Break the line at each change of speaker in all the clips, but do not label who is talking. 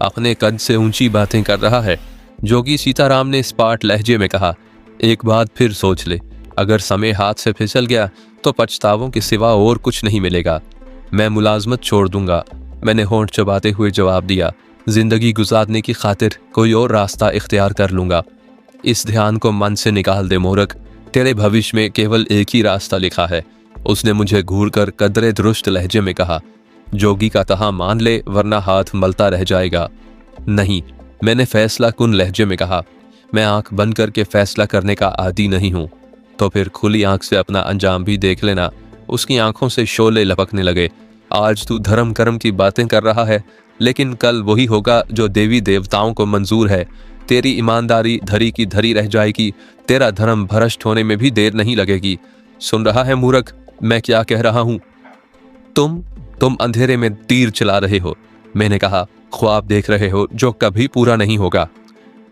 अपने कद से ऊंची बातें कर रहा है। जोगी सीताराम ने स्पाट लहजे में कहा, एक बात फिर सोच ले, अगर समय हाथ से फिसल गया तो पछतावों के सिवा और कुछ नहीं मिलेगा। मैं मुलाजमत छोड़ दूंगा। मैंने होंठ चबाते हुए जवाब दिया, जिंदगी गुजारने की खातिर कोई और रास्ता इख्तियार कर लूंगा। इस ध्यान को मन से निकाल दे मूर्ख, तेरे भविष्य में केवल एक ही रास्ता लिखा है। उसने मुझे घूरकर कदरे दुरुस्त लहजे में कहा। जोगी का कहा मान ले वरना हाथ मलता रह जाएगा। नहीं, मैंने फैसला कुन लहजे में कहा। मैं आंख बंद करके फैसला करने का आदी नहीं हूं। तो फिर खुली आंख से अपना अंजाम भी देख लेना। उसकी आंखों से शोले लपकने लगे। आज तू धर्म कर्म की बातें कर रहा है, लेकिन कल वही होगा जो देवी देवताओं को मंजूर है। तेरी ईमानदारी धरी की धरी रह जाएगी। तेरा धर्म भ्रष्ट होने में भी देर नहीं लगेगी। सुन रहा है मूर्ख, मैं क्या कह रहा हूं? तुम अंधेरे में तीर चला रहे हो। मैंने कहा, ख्वाब देख रहे हो जो कभी पूरा नहीं होगा।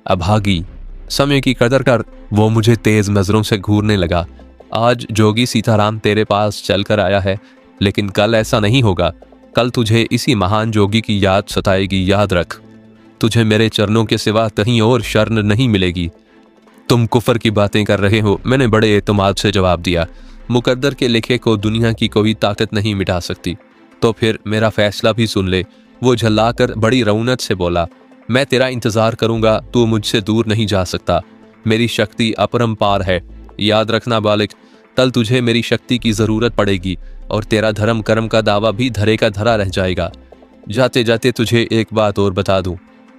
अभागी, समय की कदर कर। वो मुझे तेज नजरों से घूरने लगा। आज जोगी सीताराम तेरे पास चलकर आया है, लेकिन कल ऐसा नहीं होगा। कल तुझे इसी महान जोगी की याद सताएगी, याद रख। तुझे मेरे चरणों के सिवा कहीं और शरण नहीं मिलेगी। तुम कुफर की बातें कर रहे हो, मैंने बड़े एतमाद से जवाब दिया। मुकद्दर के लिखे को दुनिया की कोई ताकत नहीं मिटा सकती। तो फिर मेरा फैसला भी सुन ले। वो झल्लाकर बड़ी रौनक से बोला, मैं तेरा इंतजार करूंगा, तू मुझसे दूर नहीं जा सकता। मेरी शक्ति अपरंपार है। याद रखना बालिक, कल तुझे मेरी शक्ति की जरूरत पड़ेगी और तेरा धर्म कर्म का दावा भी धरे का धरा रह जाएगा। जाते जाते तुझे एक बात और बता दूं,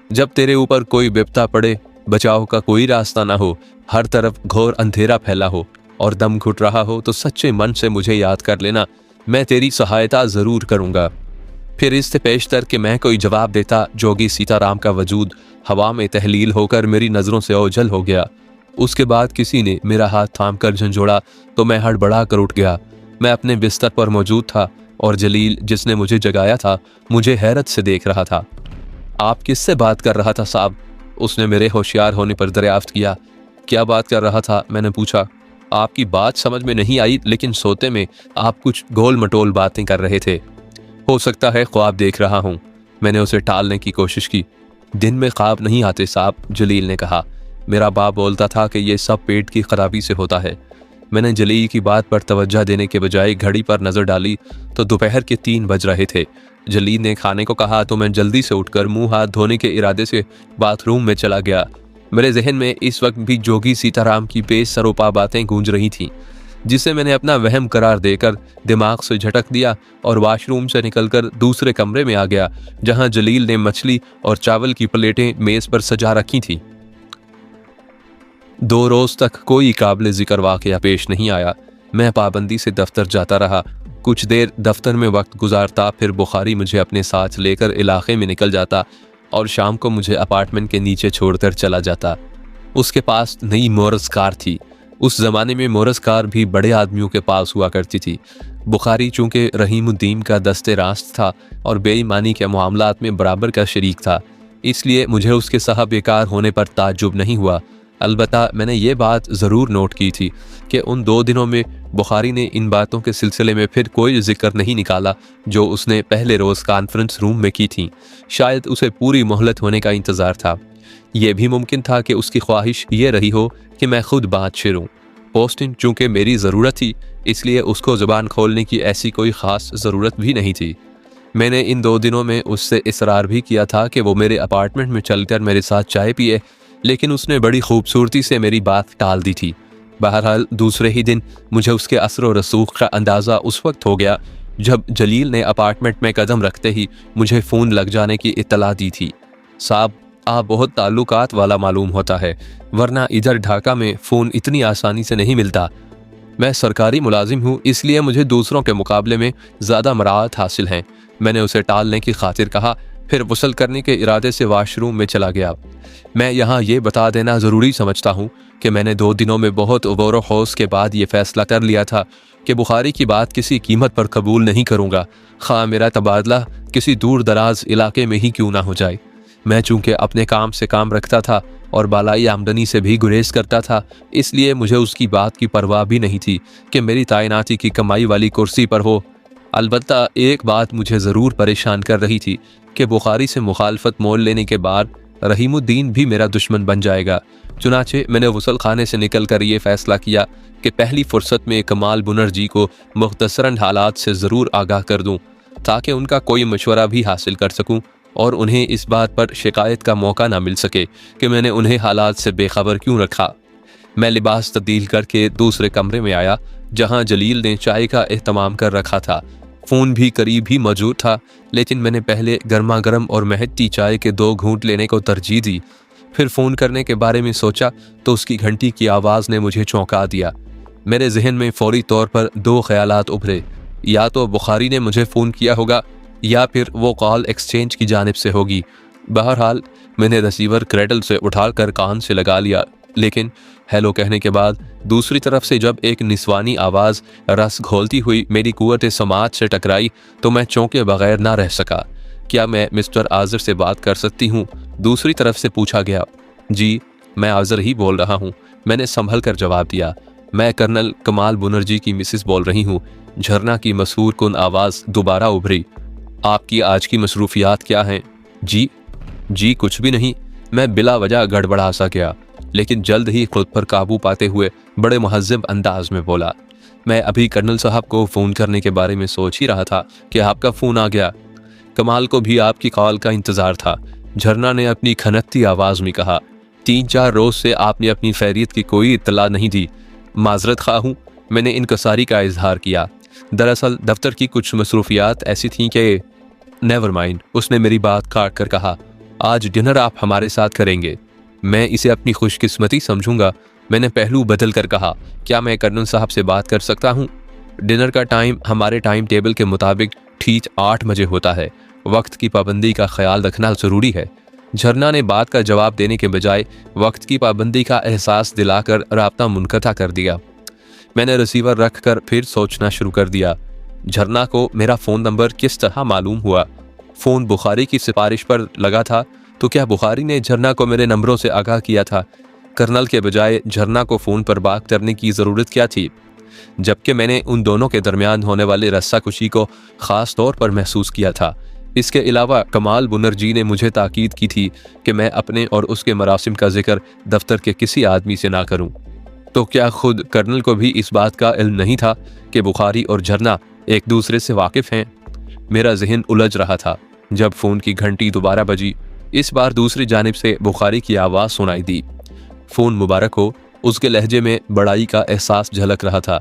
जब तेरे ऊपर कोई विपदा पड़े, बचाव का कोई रास्ता ना हो, हर तरफ घोर अंधेरा फैला हो और दम घुट रहा हो, तो सच्चे मन से मुझे याद कर लेना। मैं तेरी सहायता जरूर करूंगा। फिर इससे पेशतर कि मैं कोई जवाब देता, जोगी सीताराम का वजूद हवा में तहलील होकर मेरी नजरों से ओझल हो गया। उसके बाद किसी ने मेरा हाथ थाम कर झंझोड़ा तो मैं हड़बड़ा कर उठ गया। मैं अपने बिस्तर पर मौजूद था और जलील, जिसने मुझे जगाया था, मुझे हैरत से देख रहा था। आप किससे बात कर रहा था साहब? उसने मेरे होशियार होने पर दरियाफ्त किया। क्या बात कर रहा था? मैंने पूछा। आपकी बात समझ में नहीं आई, लेकिन सोते में आप कुछ गोल मटोल बातें कर रहे थे। हो सकता है ख्वाब देख रहा हूँ। मैंने उसे टालने की कोशिश की। दिन में ख्वाब नहीं आते साहब, जलील ने कहा। मेरा बाप बोलता था कि ये सब पेट की खराबी से होता है। मैंने जलील की बात पर तवज्जो देने के बजाय घड़ी पर नजर डाली तो दोपहर के 3 बज रहे थे। जलील ने खाने को कहा तो मैं जल्दी से उठकर मुंह हाथ धोने के इरादे से बाथरूम में चला गया। मेरे जहन में इस वक्त भी जोगी सीताराम की बेसरोपा बातें गूंज रही थीं, जिसे मैंने अपना वहम करार देकर दिमाग से झटक दिया और वॉशरूम से निकलकर दूसरे कमरे में आ गया, जहां जलील ने मछली और चावल की प्लेटें मेज पर सजा रखी थीं। 2 रोज तक कोई काबिल जिक्र वाकया पेश नहीं आया। मैं पाबंदी से दफ्तर जाता रहा। कुछ देर दफ्तर में वक्त गुजारता, फिर बुखारी मुझे अपने साथ लेकर इलाके में निकल जाता और शाम को मुझे अपार्टमेंट के नीचे छोड़कर चला जाता। उसके पास नई मोरस कार थी। उस जमाने में मोरस कार भी बड़े आदमियों के पास हुआ करती थी। बुखारी चूंकि रहीमुद्दीन का दस्ते रास्त था और बेईमानी के मामलात में बराबर का शरीक था, इसलिए मुझे उसके साहब बेकार होने पर ताज्जुब नहीं हुआ। अलबत्ता मैंने ये बात ज़रूर नोट की थी कि उन 2 दिनों में बुखारी ने इन बातों के सिलसिले में फिर कोई जिक्र नहीं निकाला जो उसने पहले रोज़ कॉन्फ्रेंस रूम में की थी। शायद उसे पूरी मोहलत होने का इंतज़ार था। यह भी मुमकिन था कि उसकी ख्वाहिश ये रही हो कि मैं खुद बात छेड़ूं। पोस्टिंग चूँकि मेरी ज़रूरत थी, इसलिए उसको ज़ुबान खोलने की ऐसी कोई ख़ास ज़रूरत भी नहीं थी। मैंने इन 2 दिनों में उससे इसरार भी किया था कि वो मेरे अपार्टमेंट में चलकर मेरे साथ चाय पिए, लेकिन उसने बड़ी खूबसूरती से मेरी बात टाल दी थी। बहरहाल दूसरे ही दिन मुझे उसके असर व रसूख का अंदाज़ा उस वक्त हो गया जब जलील ने अपार्टमेंट में कदम रखते ही मुझे फ़ोन लग जाने की इत्तला दी थी। साहब, आप बहुत ताल्लुकात वाला मालूम होता है, वरना इधर ढाका में फ़ोन इतनी आसानी से नहीं मिलता। मैं सरकारी मुलाजिम हूँ, इसलिए मुझे दूसरों के मुकाबले में ज़्यादा मराहत हासिल हैं। मैंने उसे टालने की खातिर कहा, फिर गुस्ल करने के इरादे से वाशरूम में चला गया। मैं यहाँ ये बता देना ज़रूरी समझता हूँ कि मैंने 2 दिनों में बहुत गौर व हौस के बाद ये फ़ैसला कर लिया था कि बुखारी की बात किसी कीमत पर कबूल नहीं करूँगा, ख़ां मेरा तबादला किसी दूर दराज इलाके में ही क्यों ना हो जाए। मैं चूँकि अपने काम से काम रखता था और बालाई आमदनी से भी गुरेज करता था, इसलिए मुझे उसकी बात की परवाह भी नहीं थी कि मेरी तैनाती की कमाई वाली कुर्सी पर हो अलबत्ता एक बात मुझे ज़रूर परेशान कर रही थी कि बुखारी से मुखालफत मोल लेने के बाद रहीमुद्दीन भी मेरा दुश्मन बन जाएगा। चुनाचे मैंने गुसल खाने से निकल कर ये फैसला किया कि पहली फुर्सत में कमाल बुनर्जी को मुख्तसरन हालात से ज़रूर आगाह कर दूँ, ताकि उनका कोई मशवरा भी हासिल कर सकूँ और उन्हें इस बात पर शिकायत का मौका ना मिल सके कि मैंने उन्हें हालात से बेखबर क्यों रखा। मैं लिबास तब्दील करके दूसरे कमरे में आया, जहां जलील ने चाय का एहतमाम कर रखा था। फ़ोन भी करीब ही मौजूद था, लेकिन मैंने पहले गर्मा गर्म और महकती चाय के 2 घूंट लेने को तरजीह दी। फिर फ़ोन करने के बारे में सोचा तो उसकी घंटी की आवाज़ ने मुझे चौंका दिया। मेरे जहन में फौरी तौर पर 2 ख्यालात उभरे, या तो बुखारी ने मुझे फ़ोन किया होगा या फिर वो कॉल एक्सचेंज की जानिब से होगी। बहरहाल मैंने रिसीवर क्रेडल से उठाकर कान से लगा लिया, लेकिन हेलो कहने के बाद दूसरी तरफ से जब एक निस्वानी आवाज़ रस घोलती हुई मेरी कुव्वत समात से टकराई तो मैं चौंके बगैर ना रह सका। क्या मैं मिस्टर आज़र से बात कर सकती हूँ? दूसरी तरफ से पूछा गया। जी, मैं आज़र ही बोल रहा हूँ, मैंने संभल कर जवाब दिया। मैं कर्नल कमाल बुनर्जी की मिसिस बोल रही हूँ। झरना की मसरूर कुन आवाज़ दोबारा उभरी। आपकी आज की मसरूफियात क्या हैं? जी कुछ भी नहीं, मैं बिला वजह गड़बड़ा सा गया, लेकिन जल्द ही खुद पर काबू पाते हुए बड़े महज़्ज़ब अंदाज में बोला। मैं अभी कर्नल साहब को फ़ोन करने के बारे में सोच ही रहा था कि आपका फ़ोन आ गया। कमाल को भी आपकी कॉल का इंतज़ार था, झरना ने अपनी खनकती आवाज़ में कहा। 3-4 रोज़ से आपने अपनी खैरियत की कोई इत्तला नहीं दी। माजरत खा हूँ, मैंने इनकसारी का इजहार किया। दरअसल दफ्तर की कुछ मसरूफियात ऐसी थीं कि नेवर माइंड, उसने मेरी बात काट कर कहा। आज डिनर आप हमारे साथ करेंगे, मैं इसे अपनी खुशकिस्मती समझूंगा। मैंने पहलू बदल कर कहा, क्या मैं कर्नल साहब से बात कर सकता हूँ? डिनर का टाइम हमारे टाइम टेबल के मुताबिक ठीक 8 बजे होता है। वक्त की पाबंदी का ख्याल रखना ज़रूरी है। झरना ने बात का जवाब देने के बजाय वक्त की पाबंदी का एहसास दिलाकर राब्ता मुनक़ता कर दिया। मैंने रिसीवर रख कर फिर सोचना शुरू कर दिया। झरना को मेरा फ़ोन नंबर किस तरह मालूम हुआ? फ़ोन बुखारी की सिफारिश पर लगा था, तो क्या बुखारी ने झरना को मेरे नंबरों से आगाह किया था? कर्नल के बजाय झरना को फ़ोन पर बात करने की ज़रूरत क्या थी, जबकि मैंने उन दोनों के दरमियान होने वाले रस्साकुशी को ख़ास तौर पर महसूस किया था। इसके अलावा कमाल बुनर्जी ने मुझे ताकीद की थी कि मैं अपने और उसके मरासिम का जिक्र दफ्तर के किसी आदमी से ना करूं। तो क्या खुद कर्नल को भी इस बात का इल्म नहीं था कि बुखारी और झरना एक दूसरे से वाकिफ़ हैं? मेरा जहन उलझ रहा था जब फ़ोन की घंटी दोबारा बजी। इस बार दूसरी जानिब से बुखारी की आवाज़ सुनाई दी। फ़ोन मुबारक हो, उसके लहजे में बड़ाई का एहसास झलक रहा था।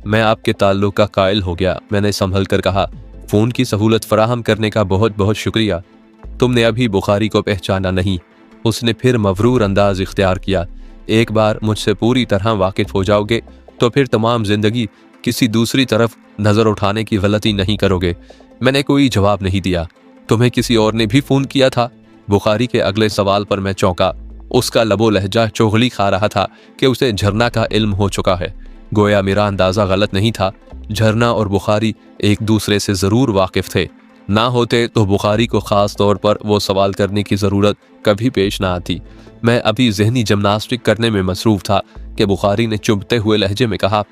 मैं आपके ताल्लुक़ का कायल हो गया, मैंने संभल कर कहा। फ़ोन की सहूलत फराहम करने का बहुत बहुत शुक्रिया। तुमने अभी बुखारी को पहचाना नहीं, उसने फिर मवरूर अंदाज इख्तियार किया। एक बार मुझसे पूरी तरह वाकिफ़ हो जाओगे तो फिर तमाम ज़िंदगी किसी दूसरी तरफ नज़र उठाने की गलती नहीं करोगे। मैंने कोई जवाब नहीं दिया। तुम्हें किसी और ने भी फ़ोन किया था? बुखारी के अगले सवाल पर मैं चौंका। उसका लबो लहजा चुगली खा रहा था कि उसे झरना का इल्म हो चुका है। गोया मेरा अंदाज़ा गलत नहीं था। झरना और बुखारी एक दूसरे से ज़रूर वाकिफ़ थे। ना होते तो बुखारी को ख़ास तौर पर वो सवाल करने की ज़रूरत कभी पेश ना आती। मैं अभी जहनी जिम्नास्टिक करने में मसरूफ़ था कि बुखारी ने चुभते हुए लहजे में कहा,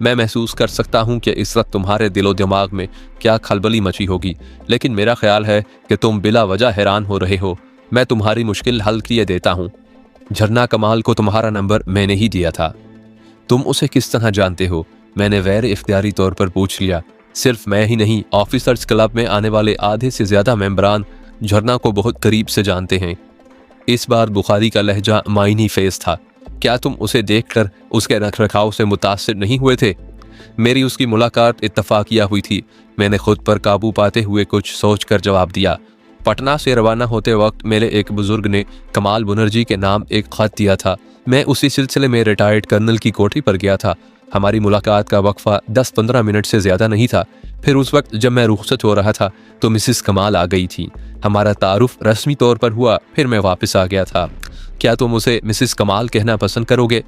मैं महसूस कर सकता हूँ कि इस वक्त तुम्हारे दिलो दिमाग में क्या खलबली मची होगी, लेकिन मेरा ख्याल है कि तुम बिला वजह हैरान हो रहे हो। मैं तुम्हारी मुश्किल हल किए देता हूँ। झरना कमाल को तुम्हारा नंबर मैंने ही दिया था। तुम उसे किस तरह जानते हो? मैंने गैर इख्तियारी तौर पर पूछ लिया। सिर्फ मैं ही नहीं, ऑफिसर्स क्लब में आने वाले आधे से ज़्यादा मेंबरान झरना को बहुत करीब से जानते हैं। इस बार बुखारी का लहजा मायनी फेस था। क्या तुम उसे देखकर उसके रखरखाव से मुतासिर नहीं हुए थे? मेरी उसकी मुलाकात इत्तफाकिया हुई थी। मैंने खुद पर काबू पाते हुए कुछ सोच कर जवाब दिया। पटना से रवाना होते वक्त मेरे एक बुजुर्ग ने कमाल बुनर्जी के नाम एक खत दिया था। मैं उसी सिलसिले में रिटायर्ड कर्नल की कोठी पर गया था। हमारी मुलाकात का वक्फा 10-15 मिनट से ज़्यादा नहीं था। फिर उस वक्त जब मैं रुखसत हो रहा था तो मिसिस कमाल आ गई थी। हमारा तारुफ रस्मी तौर पर हुआ, फिर मैं वापस आ गया था। क्या तुम उसे मिसिस कमाल कहना पसंद करोगे?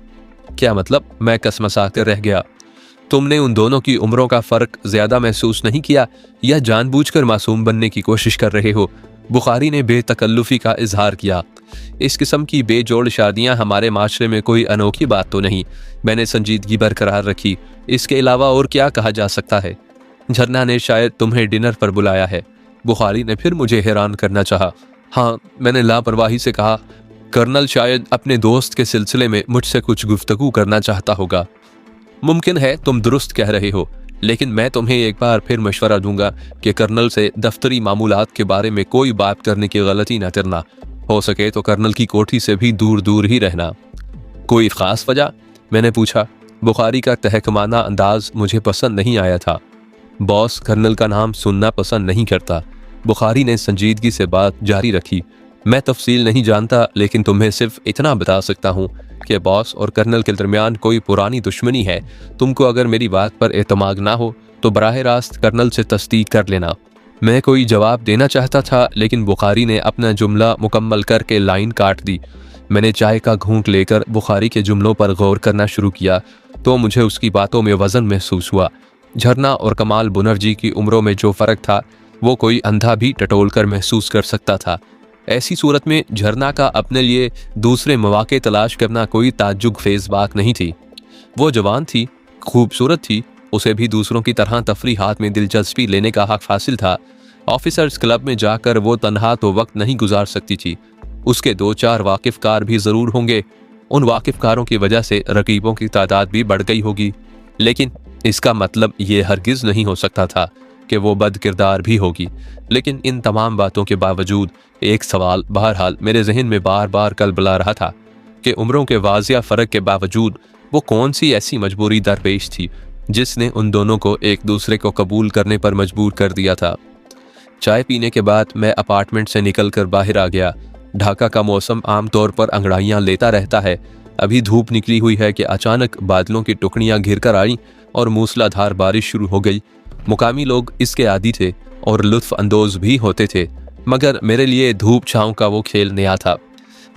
क्या मतलब? मैं कसमसा कर रह गया। तुमने उन दोनों की उम्रों का फ़र्क ज़्यादा महसूस नहीं किया या जानबूझकर मासूम बनने की कोशिश कर रहे हो? बुखारी ने बेतकल्लुफ़ी का इजहार किया। इस किस्म की बेजोड़ शादियां हमारे माशरे में कोई अनोखी बात तो नहीं। मैंने संजीदगी बरकरार रखी। इसके अलावा और क्या कहा जा सकता है? झरना ने शायद तुम्हें डिनर पर बुलाया है। बुखारी ने फिर मुझे हैरान करना चाहा। हाँ, मैंने लापरवाही से कहा। कर्नल शायद अपने दोस्त के सिलसिले में मुझसे कुछ गुफ्तगू करना चाहता होगा। मुमकिन है, तुम दुरुस्त कह रहे हो, लेकिन मैं तुम्हें एक बार फिर मशवरा दूंगा कि कर्नल से दफ्तरी मामूलात के बारे में कोई बात करने की गलती न करना। हो सके तो कर्नल की कोठी से भी दूर दूर ही रहना। कोई खास वजह? मैंने पूछा। बुखारी का तहकमाना अंदाज मुझे पसंद नहीं आया था। बॉस कर्नल का नाम सुनना पसंद नहीं करता। बुखारी ने संजीदगी से बात जारी रखी। मैं तफसील नहीं जानता, लेकिन तुम्हें सिर्फ इतना बता सकता हूँ कि बॉस और कर्नल के दरमियान कोई पुरानी दुश्मनी है। तुमको अगर मेरी बात पर एतमाद ना हो तो बराह रास्त कर्नल से तस्दीक कर लेना। मैं कोई जवाब देना चाहता था, लेकिन बुखारी ने अपना जुमला मुकम्मल करके लाइन काट दी। मैंने चाय का घूंट लेकर बुखारी के जुमलों पर गौर करना शुरू किया तो मुझे उसकी बातों में वज़न महसूस हुआ। झरना और कमाल बुनर्जी की उम्रों में जो फ़र्क था वो कोई अंधा भी टटोल कर महसूस कर सकता था। ऐसी सूरत में झरना का अपने लिए दूसरे मौके तलाश करना कोई ताज्जुब फेज़ बात नहीं थी। वो जवान थी, खूबसूरत थी, उसे भी दूसरों की तरह तफरीहात में दिलचस्पी लेने का हक हासिल था। ऑफिसर्स क्लब में जाकर वो तन्हा तो वक्त नहीं गुजार सकती थी। उसके 2-4 वाकिफ़कार भी ज़रूर होंगे। उन वाकिफ़कारों की वजह से रकीबों की तादाद भी बढ़ गई होगी, लेकिन इसका मतलब ये हरगिज़ नहीं हो सकता था कि वो बद किरदार भी होगी। लेकिन इन तमाम बातों के बावजूद एक सवाल बहरहाल मेरे जहन में बार बार कलबला रहा था कि उम्रों के वाज़िया फ़र्क के बावजूद वो कौन सी ऐसी मजबूरी दरपेश थी जिसने उन दोनों को एक दूसरे को कबूल करने पर मजबूर कर दिया था। चाय पीने के बाद मैं अपार्टमेंट से निकलकर बाहर आ गया। ढाका का मौसम आमतौर पर अंगड़ाइयाँ लेता रहता है। अभी धूप निकली हुई है कि अचानक बादलों की टुकड़ियाँ घिर कर आईं और मूसलाधार बारिश शुरू हो गई। मुकामी लोग इसके आदी थे और लुत्फ अंदोज भी होते थे, मगर मेरे लिए धूप छाँव का वो खेल नया था।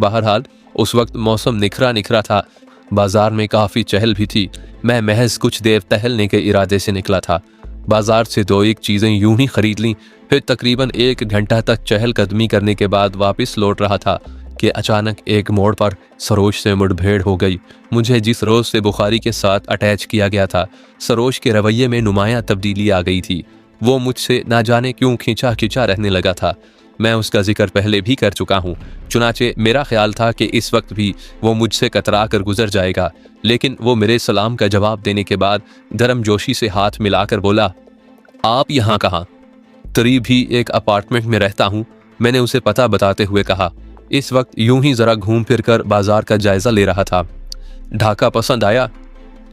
बहरहाल उस वक्त मौसम निखरा निखरा था। बाजार में काफ़ी चहल भी थी। मैं महज कुछ देर टहलने के इरादे से निकला था। बाजार से 2-1 चीज़ें यूं ही खरीद लीं, फिर तकरीबन 1 घंटा तक चहलकदमी करने के बाद वापस लौट रहा था कि अचानक एक मोड़ पर सरोज से मुठभेड़ हो गई। मुझे जिस रोज़ से बुखारी के साथ अटैच किया गया था, सरोज के रवैये में नुमायां तब्दीली आ गई थी। वो मुझसे ना जाने क्यों खिंचा खिंचा रहने लगा था। मैं उसका जिक्र पहले भी कर चुका हूँ। चुनाचे मेरा ख्याल था कि इस वक्त भी वो मुझसे कतरा कर गुजर जाएगा, लेकिन वो मेरे सलाम का जवाब देने के बाद गर्मजोशी से हाथ मिलाकर बोला, आप यहाँ कहाँ? करीब ही एक अपार्टमेंट में रहता हूँ, मैंने उसे पता बताते हुए कहा। इस वक्त यूं ही ज़रा घूम फिर कर बाजार का जायज़ा ले रहा था। ढाका पसंद आया?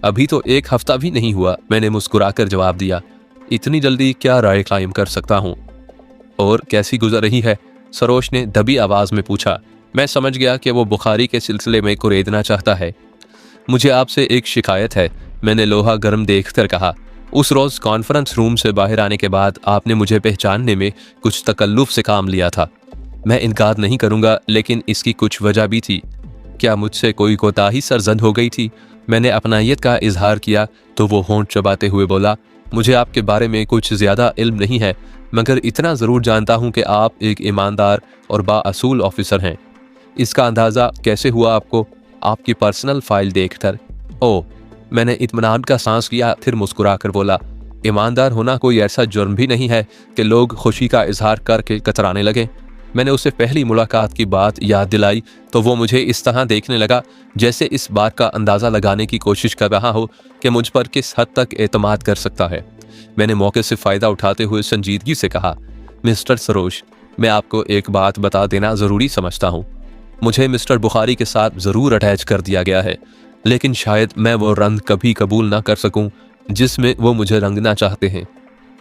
अभी तो 1 हफ्ता भी नहीं हुआ, मैंने मुस्कुराकर जवाब दिया। इतनी जल्दी क्या राय कायम कर सकता हूँ? और कैसी गुजर रही है? सरोज ने दबी आवाज़ में पूछा। मैं समझ गया कि वो बुखारी के सिलसिले में कुरेदना चाहता है। मुझे आपसे एक शिकायत है, मैंने लोहा गर्म देखकर कहा। उस रोज़ कॉन्फ्रेंस रूम से बाहर आने के बाद आपने मुझे पहचानने में कुछ तकल्लुफ़ से काम लिया था। मैं इनकार नहीं करूँगा, लेकिन इसकी कुछ वजह भी थी। क्या मुझसे कोई कोताही सरजद हो गई थी? मैंने अपनायत का इजहार किया तो वो होंठ चबाते हुए बोला, मुझे आपके बारे में कुछ ज़्यादा इल्म नहीं है, मगर इतना ज़रूर जानता हूँ कि आप एक ईमानदार और बाअसूल ऑफिसर हैं। इसका अंदाज़ा कैसे हुआ आपको? आपकी पर्सनल फाइल देखकर। ओह, मैंने इत्मीनान का सांस लिया, फिर मुस्कुरा कर बोला, ईमानदार होना कोई ऐसा जुर्म भी नहीं है कि लोग खुशी का इजहार करके कतराने लगे। मैंने उसे पहली मुलाकात की बात याद दिलाई तो वो मुझे इस तरह देखने लगा जैसे इस बात का अंदाज़ा लगाने की कोशिश कर रहा हो कि मुझ पर किस हद तक एतमाद कर सकता है। मैंने मौके से फ़ायदा उठाते हुए संजीदगी से कहा, मिस्टर सरोज, मैं आपको एक बात बता देना ज़रूरी समझता हूँ। मुझे मिस्टर बुखारी के साथ ज़रूर अटैच कर दिया गया है, लेकिन शायद मैं वो रंग कभी कबूल ना कर सकूं जिसमें वो मुझे रंगना चाहते हैं।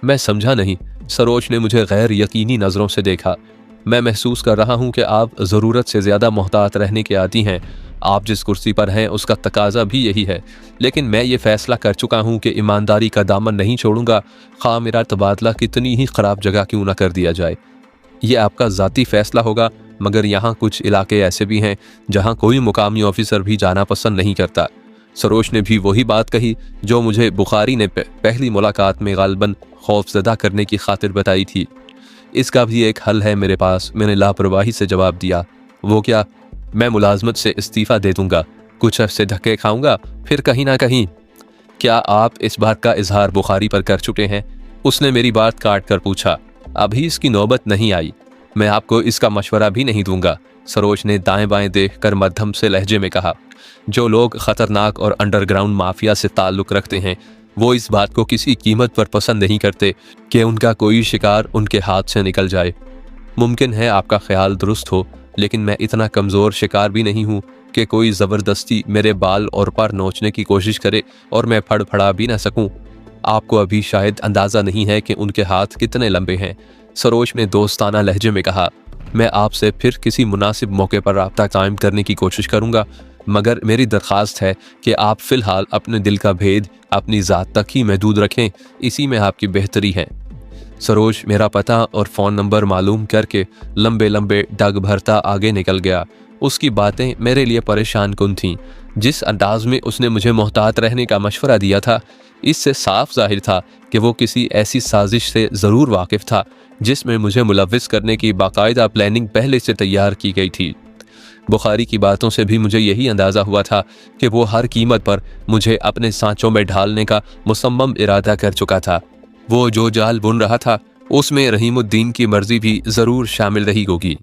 मैं समझा नहीं। सरोज ने मुझे गैर यकीनी नज़रों से देखा। मैं महसूस कर रहा हूं कि आप ज़रूरत से ज़्यादा मोहतात रहने के आदी हैं। आप जिस कुर्सी पर हैं उसका तकाजा भी यही है, लेकिन मैं ये फ़ैसला कर चुका हूं कि ईमानदारी का दामन नहीं छोड़ूंगा, ख़ाह मेरा तबादला कितनी ही ख़राब जगह क्यों ना कर दिया जाए। ये आपका ज़ाती फ़ैसला होगा, मगर यहाँ कुछ इलाके ऐसे भी हैं जहाँ कोई मुकामी ऑफिसर भी जाना पसंद नहीं करता। सरोज ने भी वही बात कही जो मुझे बुखारी ने पहली मुलाकात में गालबन खौफज़दा करने की खातिर बताई थी। इसका भी एक हल है मेरे पास, मैंने लापरवाही से जवाब दिया। वो क्या? मैं मुलाजमत से इस्तीफ़ा दे दूँगा, कुछ अरसे धक्के खाऊँगा, फिर कहीं ना कहीं। क्या आप इस बात का इजहार बुखारी पर कर चुके हैं? उसने मेरी बात काट कर पूछा, अभी इसकी नौबत नहीं आई, मैं आपको इसका मशवरा भी नहीं दूंगा। सरोज ने दाएं बाएं देखकर मध्यम से लहजे में कहा, जो लोग खतरनाक और अंडरग्राउंड माफिया से ताल्लुक रखते हैं वो इस बात को किसी कीमत पर पसंद नहीं करते कि उनका कोई शिकार उनके हाथ से निकल जाए। मुमकिन है आपका ख्याल दुरुस्त हो, लेकिन मैं इतना कमज़ोर शिकार भी नहीं हूँ कि कोई ज़बरदस्ती मेरे बाल और पर नोचने की कोशिश करे और मैं फड़फड़ा भी ना सकूं। आपको अभी शायद अंदाज़ा नहीं है कि उनके हाथ कितने लंबे हैं। सरोज ने दोस्ताना लहजे में कहा, मैं आपसे फिर किसी मुनासिब मौके पर राब्ता कायम करने की कोशिश करूंगा, मगर मेरी दरख्वास्त है कि आप फ़िलहाल अपने दिल का भेद अपनी ज़ात तक ही महदूद रखें, इसी में आपकी बेहतरी है। सरोज मेरा पता और फ़ोन नंबर मालूम करके लंबे लंबे डग भरता आगे निकल गया। उसकी बातें मेरे लिए परेशान कुन थीं। जिस अंदाज में उसने मुझे मोहतात रहने का मशवरा दिया था, इससे साफ जाहिर था कि वो किसी ऐसी साजिश से ज़रूर वाकिफ़ था जिसमें मुझे मुलव्विस करने की बाकायदा प्लानिंग पहले से तैयार की गई थी। बुखारी की बातों से भी मुझे यही अंदाज़ा हुआ था कि वो हर कीमत पर मुझे अपने सांचों में ढालने का मुसम्मम इरादा कर चुका था। वो जो जाल बुन रहा था उसमें रहीमुद्दीन की मर्जी भी ज़रूर शामिल रही होगी।